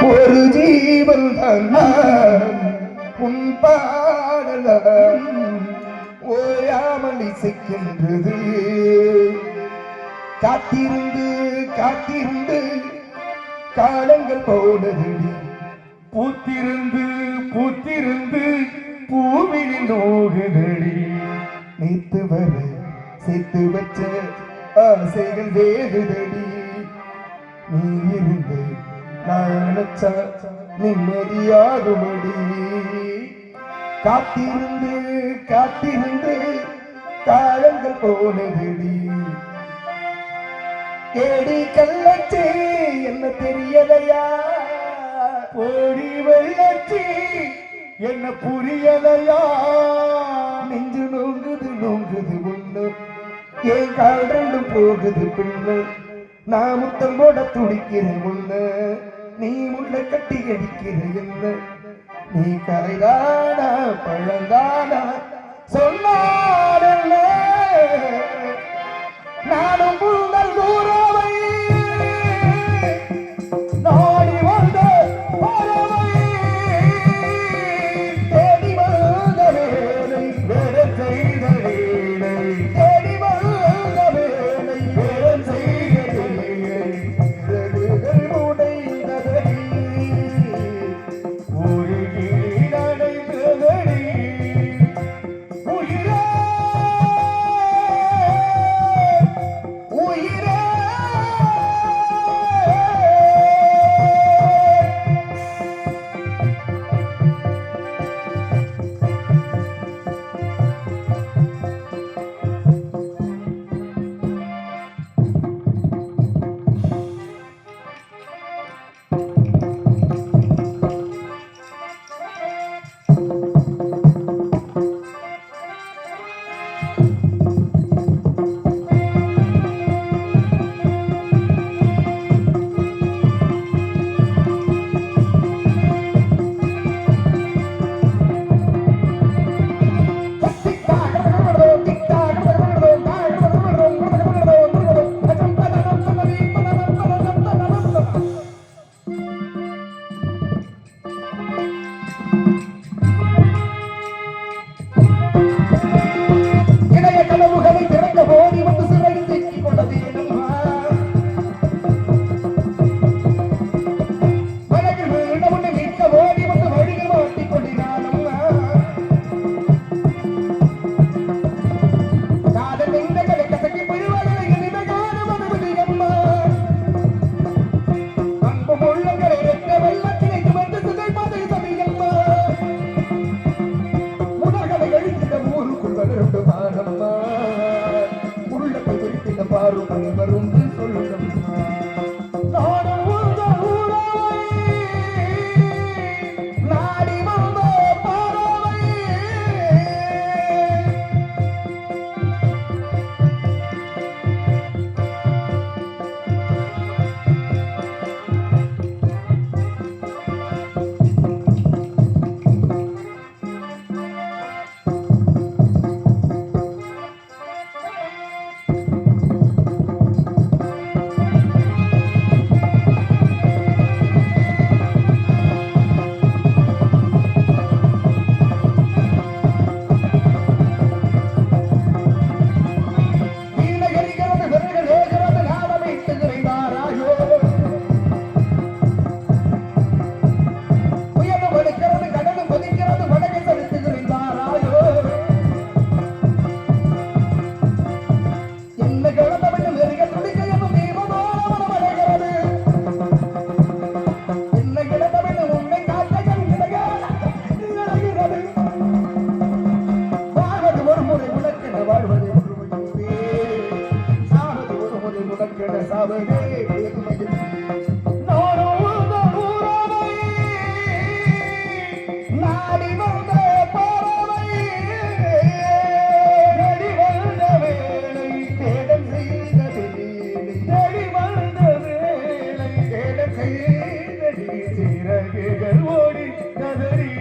ஒரு ஜீவன் உன் பாடலாம் ஓயாமல் இசைக்கின்றது. காத்திருந்து காத்திருந்து காலங்கள் போனதடி, பூத்திருந்து பூத்திருந்து பூவிழி நோகுதடி. நேத்து வர சேர்த்து வச்ச ஆசைகள் வேறுதடி. நீ இருந்து நான் நினைச்சா நிம்மதியாகுமடி. காத்திருந்து காத்திருந்து காலங்கள் போனதடி. ஏடி கள்ளச்சி என்ன தெரியலையா, ஓடி வெள்ளச்சி என்ன புரியலையா. நெஞ்சு நோங்குது நோங்குது ஒண்ணு, ஏன் கால் ரெண்டும் போகுது பிள்ளை. நான் முத்தம் போட துடிக்கிறேன் ஒண்ணு, நீ முள்ள கட்டி அடிக்கிற என்ன. நீ கரைதானா பழந்தானா சொன்னாடல்ல, நானும் உங்கள் தூரவை நாடி வந்த பறவை. தேடி வந்த வேலை வேற செய்த வேலை, தேடி வந்த வேலை வேற செய்த வேலை. உடைந்ததடி ஒரு கிளி நடைந்ததடி. உயிரே உயிரே. வரும் சொல்லுங்கம்மா. நானும் உங்கள் உறவை நாடி வந்த பறவை. சிறகுகள் ஓடி கதறி